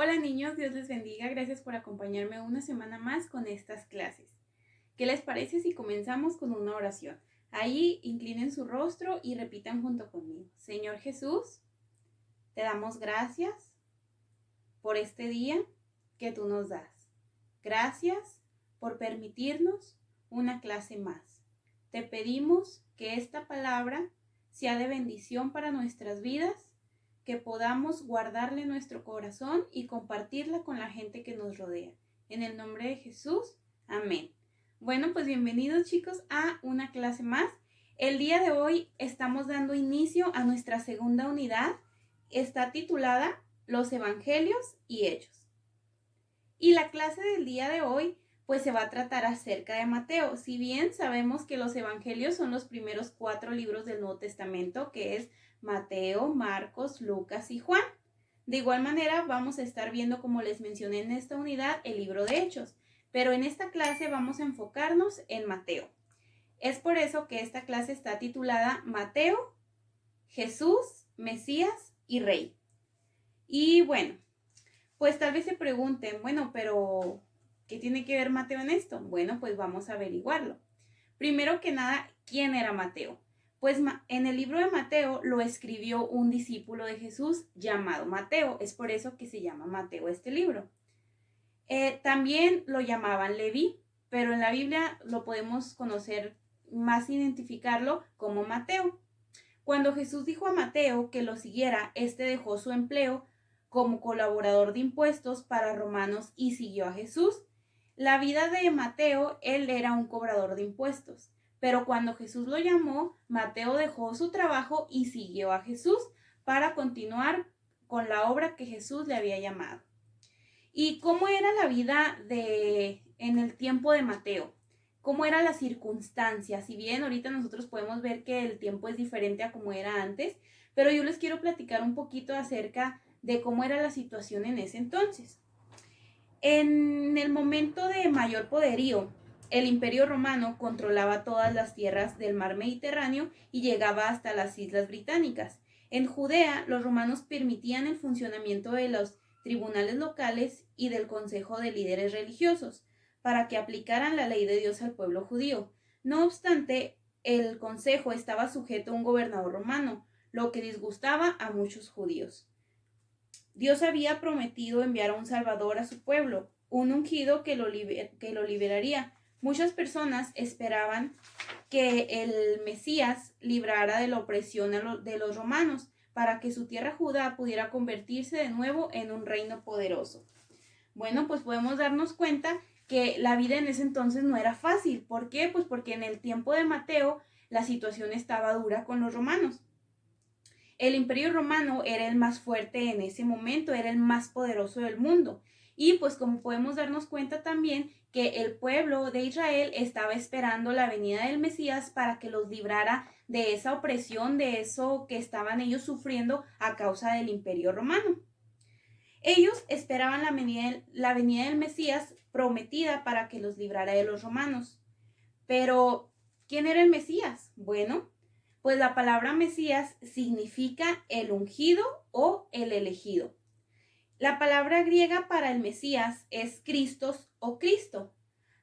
Hola niños, Dios les bendiga. Gracias por acompañarme una semana más con estas clases. ¿Qué les parece si comenzamos con una oración? Ahí inclinen su rostro y repitan junto conmigo. Señor Jesús, te damos gracias por este día que tú nos das. Gracias por permitirnos una clase más. Te pedimos que esta palabra sea de bendición para nuestras vidas, que podamos guardarla en nuestro corazón y compartirla con la gente que nos rodea. En el nombre de Jesús, amén. Bueno, pues bienvenidos chicos a una clase más. El día de hoy estamos dando inicio a nuestra segunda unidad. Está titulada Los Evangelios y Hechos. Y la clase del día de hoy pues se va a tratar acerca de Mateo. Si bien sabemos que los evangelios son los primeros 4 libros del Nuevo Testamento, que es Mateo, Marcos, Lucas y Juan. De igual manera vamos a estar viendo, como les mencioné en esta unidad, el libro de Hechos. Pero en esta clase vamos a enfocarnos en Mateo. Es por eso que esta clase está titulada Mateo, Jesús, Mesías y Rey. Y bueno, pues tal vez se pregunten, bueno, pero ¿qué tiene que ver Mateo en esto? Bueno, pues vamos a averiguarlo. Primero que nada, ¿quién era Mateo? Pues en el libro de Mateo lo escribió un discípulo de Jesús llamado Mateo. Es por eso que se llama Mateo este libro. También lo llamaban Leví, pero en la Biblia lo podemos conocer, más identificarlo como Mateo. Cuando Jesús dijo a Mateo que lo siguiera, este dejó su empleo como colaborador de impuestos para romanos y siguió a Jesús. La vida de Mateo, él era un cobrador de impuestos, pero cuando Jesús lo llamó, Mateo dejó su trabajo y siguió a Jesús para continuar con la obra que Jesús le había llamado. ¿Y cómo era la vida en el tiempo de Mateo? ¿Cómo era la circunstancia? Si bien ahorita nosotros podemos ver que el tiempo es diferente a como era antes, pero yo les quiero platicar un poquito acerca de cómo era la situación en ese entonces. En el momento de mayor poderío, el Imperio Romano controlaba todas las tierras del mar Mediterráneo y llegaba hasta las Islas Británicas. En Judea, los romanos permitían el funcionamiento de los tribunales locales y del consejo de líderes religiosos para que aplicaran la ley de Dios al pueblo judío. No obstante, el consejo estaba sujeto a un gobernador romano, lo que disgustaba a muchos judíos. Dios había prometido enviar a un Salvador a su pueblo, un ungido que lo liberaría. Muchas personas esperaban que el Mesías librara de la opresión de los romanos para que su tierra Judá pudiera convertirse de nuevo en un reino poderoso. Bueno, pues podemos darnos cuenta que la vida en ese entonces no era fácil. ¿Por qué? Pues porque en el tiempo de Mateo la situación estaba dura con los romanos. El Imperio Romano era el más fuerte en ese momento, era el más poderoso del mundo. Y pues como podemos darnos cuenta también que el pueblo de Israel estaba esperando la venida del Mesías para que los librara de esa opresión, de eso que estaban ellos sufriendo a causa del Imperio Romano. Ellos esperaban la venida del Mesías prometida para que los librara de los romanos. Pero, ¿quién era el Mesías? Bueno, pues la palabra Mesías significa el ungido o el elegido. La palabra griega para el Mesías es Christos o Cristo.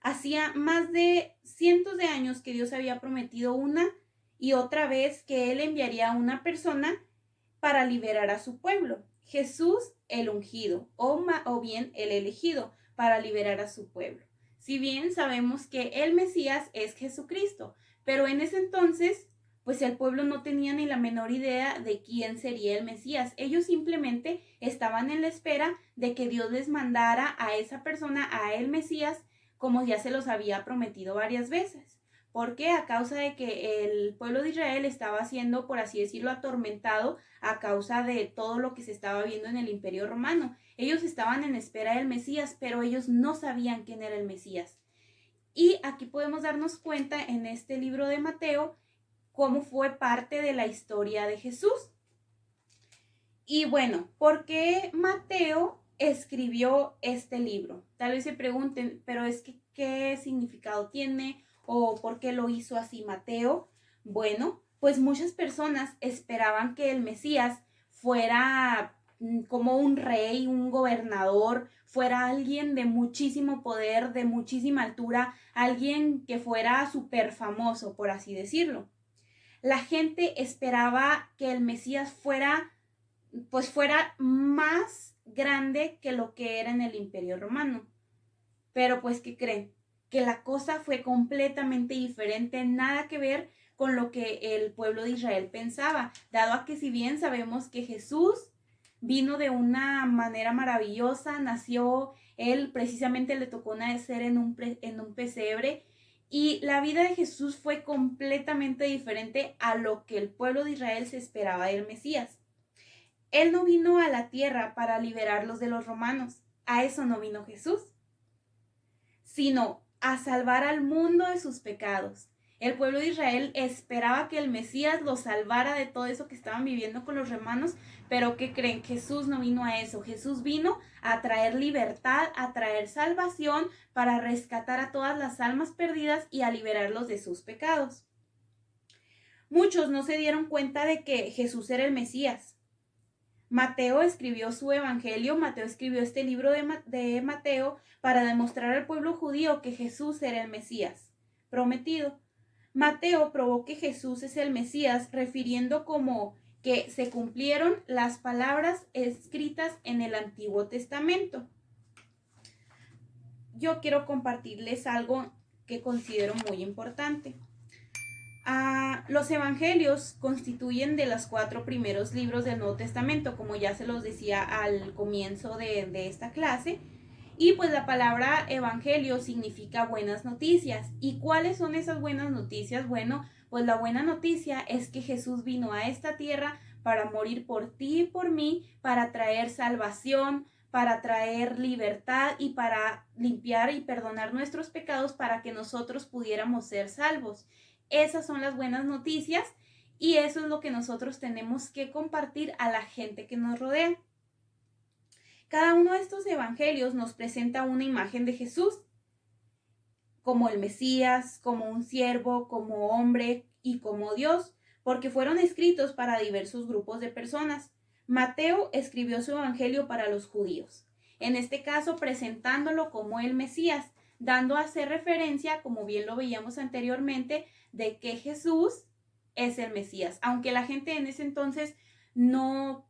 Hacía más de cientos de años que Dios había prometido una y otra vez que Él enviaría a una persona para liberar a su pueblo. Jesús el ungido o bien el elegido para liberar a su pueblo. Si bien sabemos que el Mesías es Jesucristo, pero en ese entonces pues el pueblo no tenía ni la menor idea de quién sería el Mesías. Ellos simplemente estaban en la espera de que Dios les mandara a esa persona, a el Mesías, como ya se los había prometido varias veces. ¿Por qué? A causa de que el pueblo de Israel estaba siendo, por así decirlo, atormentado a causa de todo lo que se estaba viendo en el Imperio Romano. Ellos estaban en espera del Mesías, pero ellos no sabían quién era el Mesías. Y aquí podemos darnos cuenta en este libro de Mateo cómo fue parte de la historia de Jesús. Y bueno, ¿por qué Mateo escribió este libro? Tal vez se pregunten, pero es que ¿qué significado tiene? ¿O por qué lo hizo así Mateo? Bueno, pues muchas personas esperaban que el Mesías fuera como un rey, un gobernador, fuera alguien de muchísimo poder, de muchísima altura, alguien que fuera súper famoso, por así decirlo. La gente esperaba que el Mesías fuera más grande que lo que era en el Imperio Romano. Pero pues, ¿qué creen? Que la cosa fue completamente diferente, nada que ver con lo que el pueblo de Israel pensaba, dado a que si bien sabemos que Jesús vino de una manera maravillosa, nació, él precisamente le tocó nacer en un pesebre, y la vida de Jesús fue completamente diferente a lo que el pueblo de Israel se esperaba del Mesías. Él no vino a la tierra para liberarlos de los romanos, a eso no vino Jesús, sino a salvar al mundo de sus pecados. El pueblo de Israel esperaba que el Mesías los salvara de todo eso que estaban viviendo con los romanos, pero ¿qué creen? Jesús no vino a eso. Jesús vino a traer libertad, a traer salvación, para rescatar a todas las almas perdidas y a liberarlos de sus pecados. Muchos no se dieron cuenta de que Jesús era el Mesías. Mateo escribió su evangelio, Mateo escribió este libro de Mateo para demostrar al pueblo judío que Jesús era el Mesías prometido. Mateo probó que Jesús es el Mesías, refiriendo como que se cumplieron las palabras escritas en el Antiguo Testamento. Yo quiero compartirles algo que considero muy importante. Los evangelios constituyen de los 4 primeros libros del Nuevo Testamento, como ya se los decía al comienzo de esta clase. Y pues la palabra evangelio significa buenas noticias. ¿Y cuáles son esas buenas noticias? Bueno, pues la buena noticia es que Jesús vino a esta tierra para morir por ti y por mí, para traer salvación, para traer libertad y para limpiar y perdonar nuestros pecados para que nosotros pudiéramos ser salvos. Esas son las buenas noticias y eso es lo que nosotros tenemos que compartir a la gente que nos rodea. Cada uno de estos evangelios nos presenta una imagen de Jesús, como el Mesías, como un siervo, como hombre y como Dios, porque fueron escritos para diversos grupos de personas. Mateo escribió su evangelio para los judíos, en este caso presentándolo como el Mesías, dando a hacer referencia, como bien lo veíamos anteriormente, de que Jesús es el Mesías, aunque la gente en ese entonces no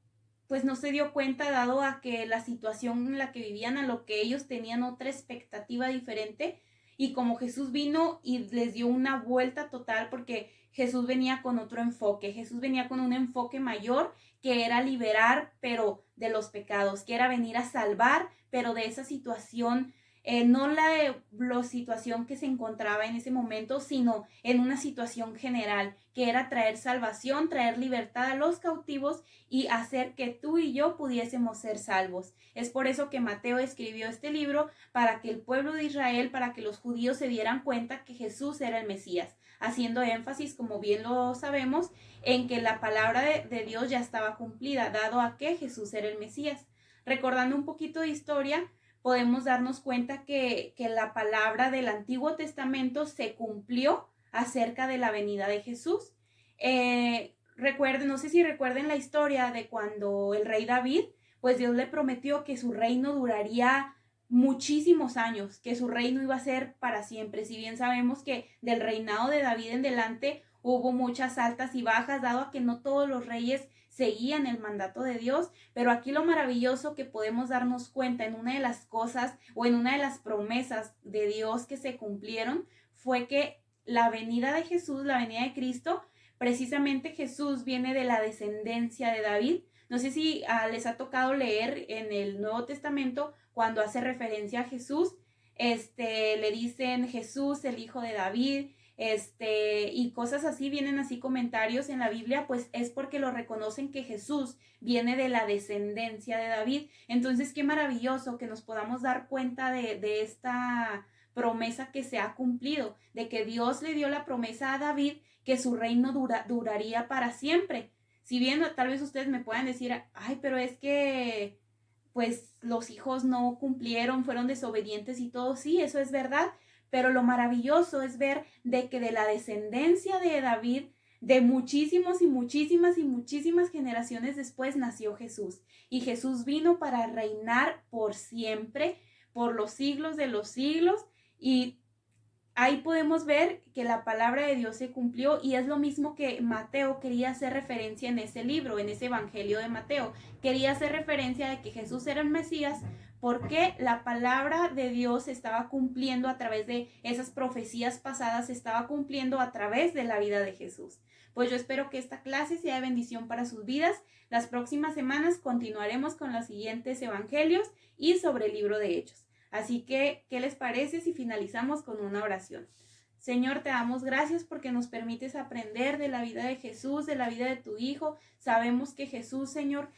se dio cuenta, dado a que la situación en la que vivían, a lo que ellos tenían otra expectativa diferente, y como Jesús vino y les dio una vuelta total, porque Jesús venía con otro enfoque, Jesús venía con un enfoque mayor, que era liberar, pero de los pecados, que era venir a salvar, pero de esa situación, no la situación que se encontraba en ese momento, sino en una situación general, que era traer salvación, traer libertad a los cautivos y hacer que tú y yo pudiésemos ser salvos. Es por eso que Mateo escribió este libro, para que el pueblo de Israel, para que los judíos se dieran cuenta que Jesús era el Mesías, haciendo énfasis, como bien lo sabemos, en que la palabra de Dios ya estaba cumplida, dado a que Jesús era el Mesías. Recordando un poquito de historia, podemos darnos cuenta que la palabra del Antiguo Testamento se cumplió acerca de la venida de Jesús. No sé si recuerden la historia de cuando el rey David, pues Dios le prometió que su reino duraría muchísimos años, que su reino iba a ser para siempre. Si bien sabemos que del reinado de David en delante hubo muchas altas y bajas, dado a que no todos los reyes seguían el mandato de Dios, pero aquí lo maravilloso que podemos darnos cuenta en una de las cosas o en una de las promesas de Dios que se cumplieron fue que la venida de Jesús, la venida de Cristo, precisamente Jesús viene de la descendencia de David. No sé si les ha tocado leer en el Nuevo Testamento cuando hace referencia a Jesús, le dicen Jesús, el hijo de David, y cosas así, vienen así comentarios en la Biblia, pues es porque lo reconocen que Jesús viene de la descendencia de David. Entonces, qué maravilloso que nos podamos dar cuenta de esta promesa que se ha cumplido, de que Dios le dio la promesa a David que su reino duraría para siempre. Si bien tal vez ustedes me puedan decir, ay, pero es que pues los hijos no cumplieron, fueron desobedientes y todo, sí, eso es verdad, pero lo maravilloso es ver de que de la descendencia de David de muchísimos y muchísimas y muchísimas generaciones después nació Jesús. Y Jesús vino para reinar por siempre, por los siglos de los siglos. Y ahí podemos ver que la palabra de Dios se cumplió, y es lo mismo que Mateo quería hacer referencia en ese libro, en ese evangelio de Mateo. Quería hacer referencia de que Jesús era el Mesías porque la palabra de Dios se estaba cumpliendo a través de esas profecías pasadas, se estaba cumpliendo a través de la vida de Jesús. Pues yo espero que esta clase sea de bendición para sus vidas. Las próximas semanas continuaremos con los siguientes evangelios y sobre el libro de Hechos. Así que, ¿qué les parece si finalizamos con una oración? Señor, te damos gracias porque nos permites aprender de la vida de Jesús, de la vida de tu Hijo. Sabemos que Jesús, Señor,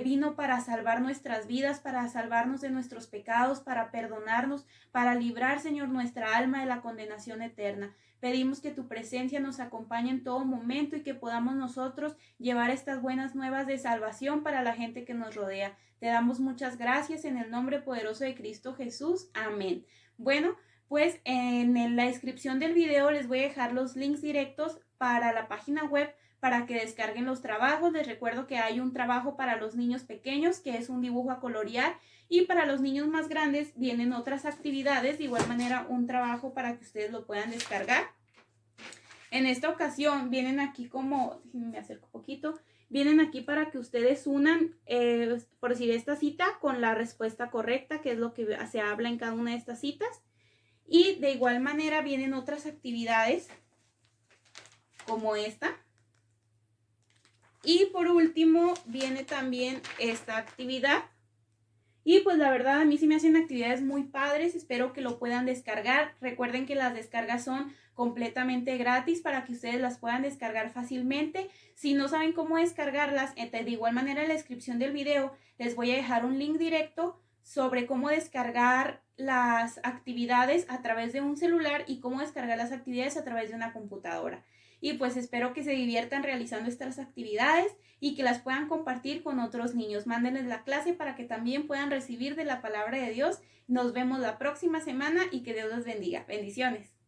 vino para salvar nuestras vidas, para salvarnos de nuestros pecados, para perdonarnos, para librar, Señor, nuestra alma de la condenación eterna. Pedimos que tu presencia nos acompañe en todo momento y que podamos nosotros llevar estas buenas nuevas de salvación para la gente que nos rodea. Te damos muchas gracias en el nombre poderoso de Cristo Jesús. Amén. Bueno, pues en la descripción del video les voy a dejar los links directos para la página web para que descarguen los trabajos. Les recuerdo que hay un trabajo para los niños pequeños, que es un dibujo a colorear, y para los niños más grandes vienen otras actividades, de igual manera un trabajo para que ustedes lo puedan descargar. En esta ocasión vienen aquí como, me acerco un poquito, vienen aquí para que ustedes unan, por decir, esta cita con la respuesta correcta, que es lo que se habla en cada una de estas citas. Y de igual manera vienen otras actividades como esta. Y por último viene también esta actividad. Y pues la verdad a mí sí me hacen actividades muy padres, espero que lo puedan descargar. Recuerden que las descargas son completamente gratis para que ustedes las puedan descargar fácilmente. Si no saben cómo descargarlas, de igual manera en la descripción del video les voy a dejar un link directo sobre cómo descargar las actividades a través de un celular y cómo descargar las actividades a través de una computadora. Y pues espero que se diviertan realizando estas actividades y que las puedan compartir con otros niños. Mándenles la clase para que también puedan recibir de la palabra de Dios. Nos vemos la próxima semana y que Dios los bendiga. Bendiciones.